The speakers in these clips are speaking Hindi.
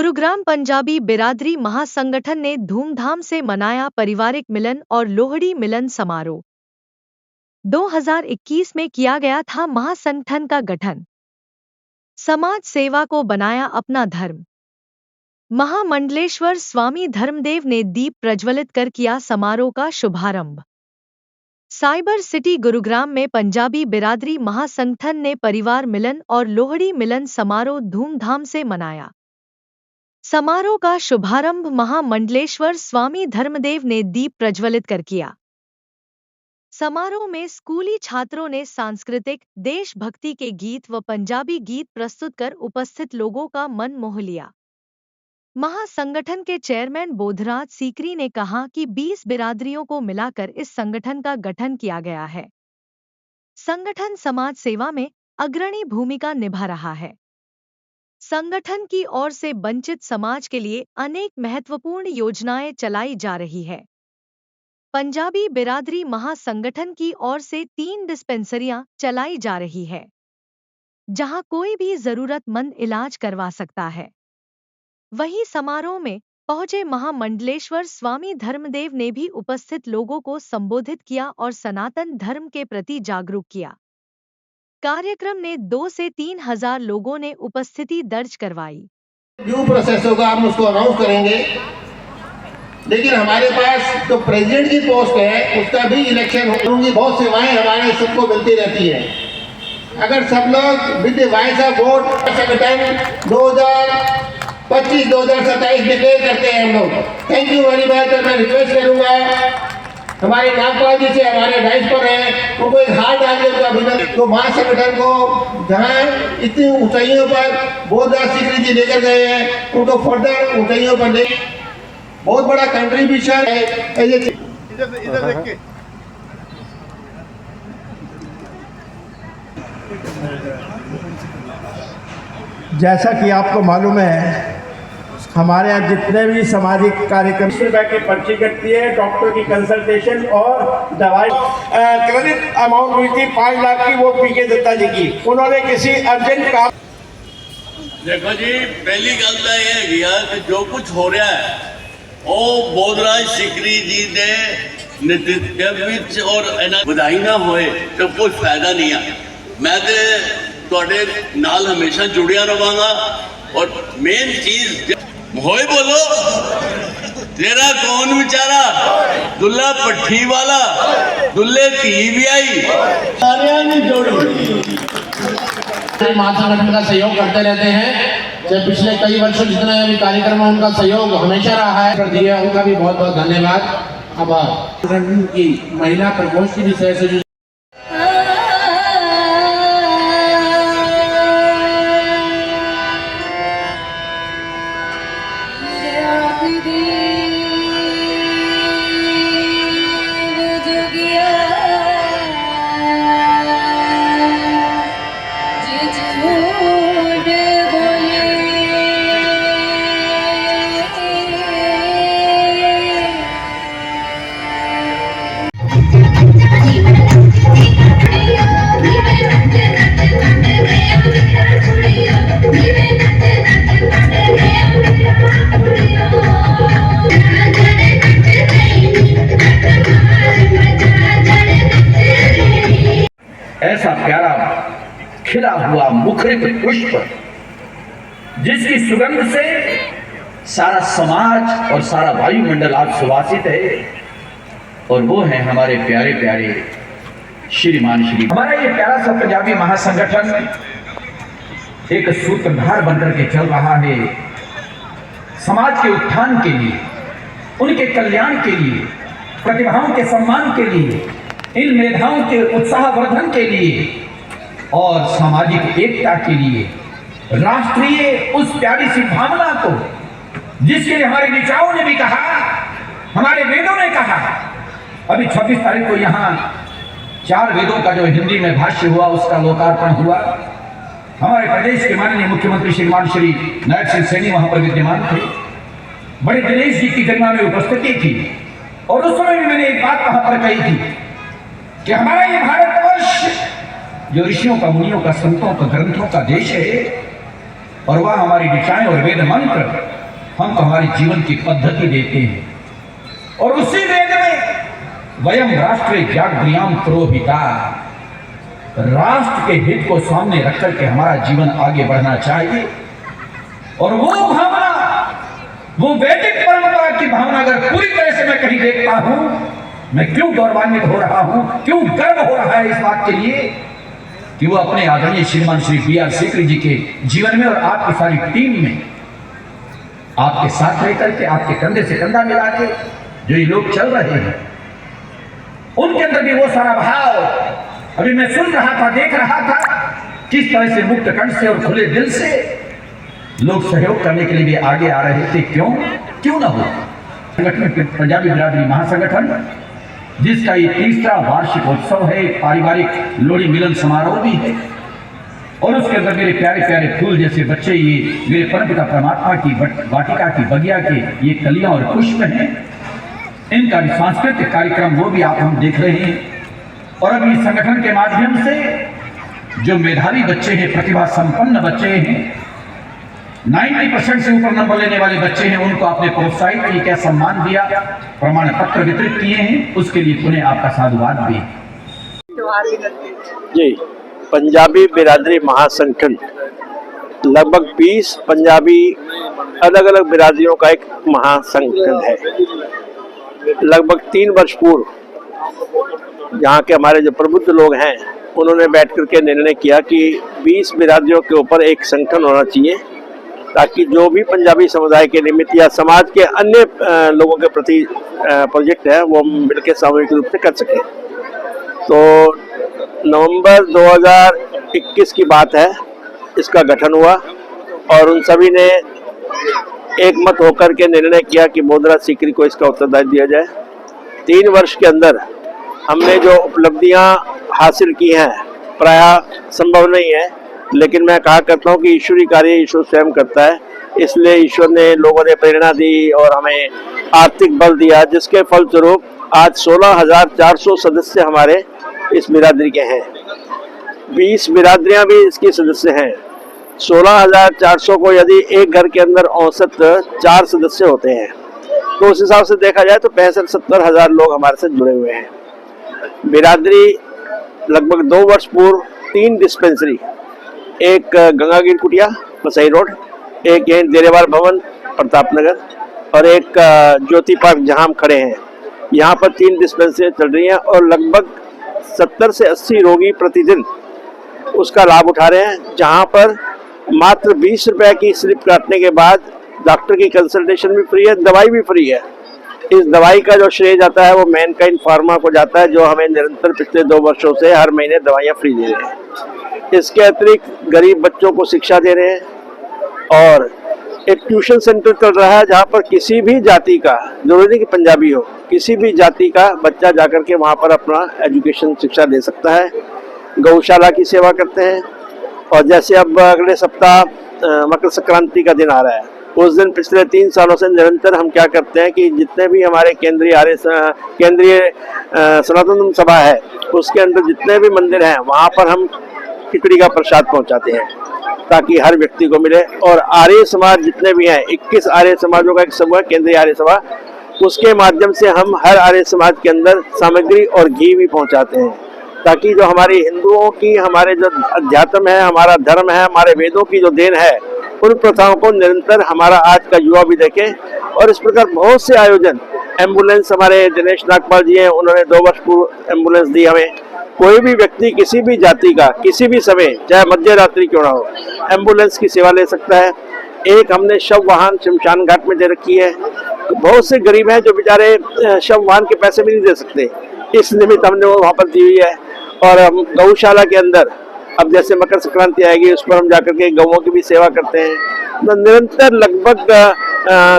गुरुग्राम पंजाबी बिरादरी महासंगठन ने धूमधाम से मनाया पारिवारिक मिलन और लोहड़ी मिलन समारोह। 2021 में किया गया था महासंगठन का गठन। समाज सेवा को बनाया अपना धर्म। महामंडलेश्वर स्वामी धर्मदेव ने दीप प्रज्वलित कर किया समारोह का शुभारंभ। साइबर सिटी गुरुग्राम में पंजाबी बिरादरी महासंगठन ने परिवार मिलन और लोहड़ी मिलन समारोह धूमधाम से मनाया। समारोह का शुभारंभ महामंडलेश्वर स्वामी धर्मदेव ने दीप प्रज्वलित कर किया। समारोह में स्कूली छात्रों ने सांस्कृतिक देशभक्ति के गीत व पंजाबी गीत प्रस्तुत कर उपस्थित लोगों का मन मोह लिया। महासंगठन के चेयरमैन बोधराज सीकरी ने कहा कि 20 बिरादरियों को मिलाकर इस संगठन का गठन किया गया है। संगठन समाज सेवा में अग्रणी भूमिका निभा रहा है। संगठन की ओर से वंचित समाज के लिए अनेक महत्वपूर्ण योजनाएं चलाई जा रही है। पंजाबी बिरादरी महासंगठन की ओर से 3 डिस्पेंसरियां चलाई जा रही है, जहां कोई भी जरूरतमंद इलाज करवा सकता है। वहीं समारोह में पहुंचे महामंडलेश्वर स्वामी धर्मदेव ने भी उपस्थित लोगों को संबोधित किया और सनातन धर्म के प्रति जागरूक किया। कार्यक्रम ने 2 से 3 हजार लोगों ने उपस्थिति दर्ज करवाई। न्यू प्रोसेस होगा, हम उसको अनाउंस करेंगे, लेकिन हमारे पास जो प्रेसिडेंट की पोस्ट है उसका भी इलेक्शन होगी। बहुत सेवाएं हमारे सबको मिलती रहती है। अगर सब लोग विद वॉइस ऑफ वोट संगठन 2025-2027 डिक्लेयर करते हैं हम लोग। Thank you very much. मैं रिक्वेस्ट करूंगा हमारे नागपाल जी से, हमारे डाइस पर हैं, उनको एक हाथ डाल के उनका अभिनंदन। तो महासंगठन को जहाँ इतनी ऊंचाइयों पर बोधराज सीकरी जी लेकर गए हैं, उनको फर्दर ऊंचाइयों पर ले बहुत बड़ा कंट्रीब्यूशन है। इधर देख के जैसा कि आपको मालूम है, हमारे यहाँ जितने भी सामाजिक कार्यक्रम रुपए की पर्ची कटती है, डॉक्टर की कंसल्टेशन और दवाई। क्रेडिट अमाउंट हुई थी 5 लाख की, वो पीके दत्ता जी की। उन्होंने किसी अर्जेंट काम। देखो जी, पहली गल तो यह है कि जो कुछ हो रहा है वो बोधराज सीकरी जी ने नेतृत्व और बधाई ना होए तो कोई फायदा नहीं है। मैं तुहाडे नाल हमेशा जुड़िया रहांगा। और मेन चीज होए बोलो, तेरा कौन बेचारा दुल्ला पट्ठी वाला, दुल्ले धी भी आई, सारे नहीं जोड़ी। महासंगठन का सहयोग करते रहते हैं। जब पिछले कई वर्षों जितने भी कार्यक्रम है उनका सहयोग हमेशा रहा है, कर दिया, उनका भी बहुत बहुत धन्यवाद। अब की महिला प्रकोष्ठ की विषय से ऐसा प्यारा खिला हुआ मुखरित पुष्प जिसकी सुगंध से सारा समाज और सारा वायुमंडल आज सुवासित है, और वो है हमारे प्यारे प्यारे श्रीमान श्री। हमारा ये प्यारा सा पंजाबी महासंगठन एक सूत्रधार बनकर के चल रहा है समाज के उत्थान के लिए, उनके कल्याण के लिए, प्रतिभाओं के सम्मान के लिए, इन मेधाओं के उत्साहवर्धन के लिए और सामाजिक एकता के लिए, राष्ट्रीय उस प्यारी सी भावना को जिसके लिए हमारे ऋचाओं ने भी कहा, हमारे वेदों ने कहा। अभी 26 तारीख को यहाँ 4 वेदों का जो हिंदी में भाष्य हुआ उसका लोकार्पण हुआ। हमारे प्रदेश के माननीय मुख्यमंत्री श्रीमान श्री नायब सिंह सैनी वहां पर विद्यमान थे। बड़े दिनेश जी की गरिमा में उपस्थिति थी, और उस समय भी मैंने एक बात वहां पर कही थी कि हमारा ये भारतवर्ष जो ऋषियों का, मुनियों का, संतों का, ग्रंथों का देश है, और वह हमारी दिशाएं और वेद मंत्र हमको हमारी जीवन की पद्धति देते हैं। और उसी वेद में वयम राष्ट्रे जागृयाम पुरोहिता, राष्ट्र के हित को सामने रख करके हमारा जीवन आगे बढ़ना चाहिए। और वो भावना, वो वैदिक परंपरा की भावना अगर पूरी तरह से मैं कहीं देखता हूं, मैं क्यों गौरवान्वित हो रहा हूं, क्यों गर्व हो रहा है इस बात के लिए कि वो अपने आदरणीय श्रीमान श्री B.R. सीकरी जी के जीवन में और आपकी सारी टीम में आपके साथ लेकर के, आपके कंधे से कंधा मिला के जो ये लोग चल रहे हैं, उनके अंदर भी वो सारा भाव अभी मैं सुन रहा था, देख रहा था किस तरह से मुक्त कंठ से और खुले दिल से लोग सहयोग करने के लिए भी आगे आ रहे थे। क्यों ना हो। संगठन पंजाबी बिरादरी महासंगठन, जिसका ये 3रा वार्षिक उत्सव है, पारिवारिक लोहड़ी मिलन समारोह भी है, और उसके अंदर मेरे प्यारे प्यारे फूल जैसे बच्चे, ये मेरे परमपिता परमात्मा की वाटिका की बगिया के ये कलियां और पुष्प हैं, इनका भी सांस्कृतिक कार्यक्रम वो भी आप हम देख रहे हैं। और अब इस संगठन के माध्यम से जो मेधावी बच्चे हैं, प्रतिभा संपन्न बच्चे हैं, 90% से ऊपर नंबर लेने वाले बच्चे हैं, उनको आपने प्रोत्साहित किया, सम्मान दिया, प्रमाण पत्र वितरित किए हैं, उसके लिए पुनः आपका साधुवाद भी। जी, पंजाबी बिरादरी महासंगठन लगभग 20 पंजाबी अलग अलग बिरादरियों का एक महासंगठन है। लगभग 3 वर्ष पूर्व यहाँ के हमारे जो प्रबुद्ध लोग हैं, उन्होंने बैठ करके निर्णय किया कि 20 बिरादरियों के ऊपर एक संगठन होना चाहिए, ताकि जो भी पंजाबी समुदाय के निमित्त या समाज के अन्य लोगों के प्रति प्रोजेक्ट है वो मिलकर सामूहिक रूप से कर सकें। तो नवंबर 2021 की बात है, इसका गठन हुआ और उन सभी ने एक मत होकर के निर्णय किया कि बोधराज सीकरी को इसका उत्तरदायित्व दिया जाए। 3 वर्ष के अंदर हमने जो उपलब्धियां हासिल की हैं, प्रायः संभव नहीं है, लेकिन मैं कहा करता हूँ कि ईश्वरीय कार्य ईश्वर स्वयं करता है। इसलिए ईश्वर ने, लोगों ने प्रेरणा दी और हमें आर्थिक बल दिया, जिसके फलस्वरूप आज 16,400 सदस्य हमारे इस बिरादरी के हैं। 20 बिरादरियां भी इसकी सदस्य हैं। 16,400 को यदि एक घर के अंदर औसत 4 सदस्य होते हैं, तो उस हिसाब से देखा जाए तो 65-70 हजार लोग हमारे साथ जुड़े हुए हैं। बिरादरी लगभग 2 वर्ष पूर्व 3 डिस्पेंसरी, एक गंगागिर कुटिया मसई रोड, एक यहीं देरेवाल भवन प्रताप नगर, और एक ज्योति पार्क जहां हम खड़े हैं, यहाँ पर 3 डिस्पेंसरी चल रही हैं और लगभग 70 से 80 रोगी प्रतिदिन उसका लाभ उठा रहे हैं, जहाँ पर मात्र 20 रुपए की स्लिप काटने के बाद डॉक्टर की कंसल्टेशन भी फ्री है, दवाई भी फ्री है। इस दवाई का जो श्रेय जाता है वो मैनकाइंड फार्मा को जाता है, जो हमें निरंतर पिछले 2 वर्षों से हर महीने दवाइयाँ फ्री दे रहे हैं। इसके अतिरिक्त गरीब बच्चों को शिक्षा दे रहे हैं और एक ट्यूशन सेंटर चल रहा है, जहाँ पर किसी भी जाति का, जरूरी नहीं कि पंजाबी हो, किसी भी जाति का बच्चा जाकर के वहाँ पर अपना एजुकेशन शिक्षा ले सकता है। गौशाला की सेवा करते हैं, और जैसे अब अगले सप्ताह मकर संक्रांति का दिन आ रहा है, उस दिन पिछले 3 सालों से निरंतर हम क्या करते हैं कि जितने भी हमारे केंद्रीय सनातन सभा है, उसके अंदर जितने भी मंदिर हैं, वहाँ पर हम खिचड़ी का प्रसाद पहुँचाते हैं ताकि हर व्यक्ति को मिले। और आर्य समाज जितने भी हैं, 21 आर्य समाजों का एक समूह है केंद्रीय आर्य सभा, उसके माध्यम से हम हर आर्य समाज के अंदर सामग्री और घी भी पहुँचाते हैं, ताकि जो हमारे हिंदुओं की, हमारे जो अध्यात्म है, हमारा धर्म है, हमारे वेदों की जो देन है, उन प्रथाओं को निरंतर हमारा आज का युवा भी देखे। और इस प्रकार बहुत से आयोजन, एम्बुलेंस हमारे दिनेश नागपाल जी हैं, उन्होंने 2 वर्ष पूर्व एम्बुलेंस दी हमें। कोई भी व्यक्ति किसी भी जाति का किसी भी समय, चाहे मध्य रात्रि क्यों ना हो, एम्बुलेंस की सेवा ले सकता है। एक हमने शव वाहन शमशान घाट में दे रखी है। बहुत से गरीब हैं जो बेचारे शव वाहन के पैसे भी नहीं दे सकते, इस निमित्त हमने वो वहाँ पर दी हुई है। और हम गौशाला के अंदर अब जैसे मकर संक्रांति आएगी, उस पर हम जाकर के गौओं की भी सेवा करते हैं। तो निरंतर लगभग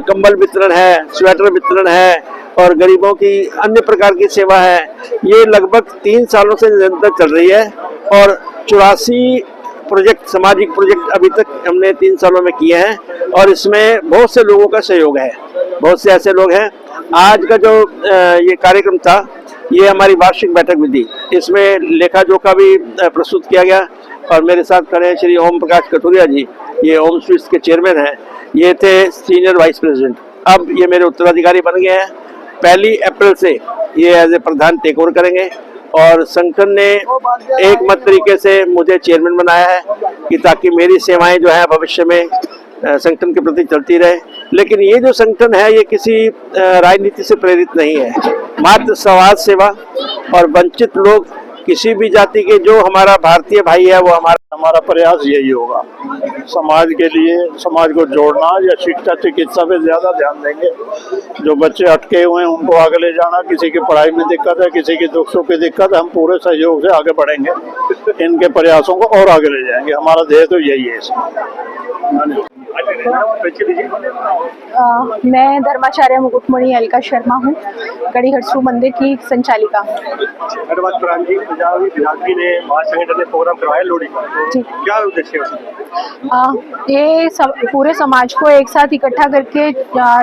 कंबल वितरण है, स्वेटर वितरण है और गरीबों की अन्य प्रकार की सेवा है। ये लगभग 3 सालों से निरंतर चल रही है और 84 प्रोजेक्ट, सामाजिक प्रोजेक्ट अभी तक हमने 3 सालों में किए हैं और इसमें बहुत से लोगों का सहयोग है। बहुत से ऐसे लोग हैं। आज का जो ये कार्यक्रम था, ये हमारी वार्षिक बैठक भी थी। इसमें लेखा जोखा भी प्रस्तुत किया गया। और मेरे साथ खड़े हैं श्री ओम प्रकाश कथुरिया जी, ये ओम स्वीट्स के चेयरमैन हैं। ये थे सीनियर वाइस प्रेसिडेंट, अब ये मेरे उत्तराधिकारी बन गए हैं। 1 अप्रैल से ये एज ए प्रधान टेक ओवर करेंगे और संगठन ने एक मत तरीके से मुझे चेयरमैन बनाया है कि ताकि मेरी सेवाएं जो है भविष्य में संगठन के प्रति चलती रहे। लेकिन ये जो संगठन है ये किसी राजनीति से प्रेरित नहीं है, मात्र समाज सेवा और वंचित लोग, किसी भी जाति के जो हमारा भारतीय भाई है वो हमारा प्रयास यही होगा, समाज के लिए, समाज को जोड़ना या शिक्षा चिकित्सा पे ज्यादा ध्यान देंगे। जो बच्चे अटके हुए हैं उनको आगे ले जाना, किसी की पढ़ाई में दिक्कत है, किसी की दुख सुख की दिक्कत है, हम पूरे सहयोग से आगे बढ़ेंगे, इनके प्रयासों को और आगे ले जाएंगे। हमारा ध्येय तो यही है इसमें। मैं धर्माचार्य मुकुटमणि अलका शर्मा हूँ, गढ़ी हरसू मंदिर की संचालिका। ने महासंगठन ने प्रोग्राम करवाया लोहड़ी का, तो क्या उद्देश्य है? ये पूरे समाज को एक साथ इकट्ठा करके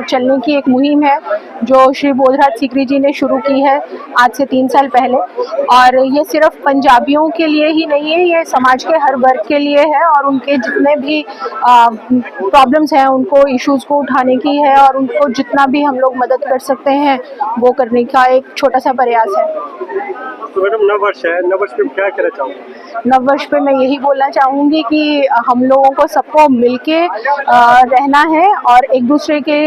चलने की एक मुहिम है जो श्री बोधराज सीकरी जी ने शुरू की है आज से 3 साल पहले। और ये सिर्फ पंजाबियों के लिए ही नहीं है, ये समाज के हर वर्ग के लिए है और उनके जितने भी प्रॉब्लम्स हैं उनको, इश्यूज को उठाने की है और उनको जितना भी हम लोग मदद कर सकते हैं वो करने का एक छोटा सा प्रयास है। तो मैडम नववर्ष है, नववर्ष पे क्या कहना चाहूँगी? नववर्ष पे मैं यही बोलना चाहूँगी कि हम लोगों को सबको मिलके रहना है और एक दूसरे के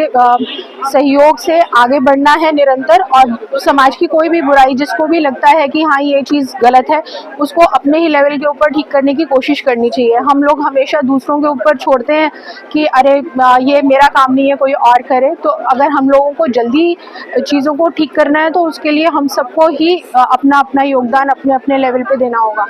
सहयोग से आगे बढ़ना है निरंतर। और समाज की कोई भी बुराई जिसको भी लगता है कि हाँ ये चीज़ गलत है, उसको अपने ही लेवल के ऊपर ठीक करने की कोशिश करनी चाहिए। हम लोग हमेशा दूसरों के ऊपर छोड़ते हैं कि अरे ये मेरा काम नहीं है, कोई और करे। तो अगर हम लोगों को जल्दी चीज़ों को ठीक करना है तो उसके लिए हम सबको ही अपना अपना योगदान अपने अपने लेवल पे देना होगा।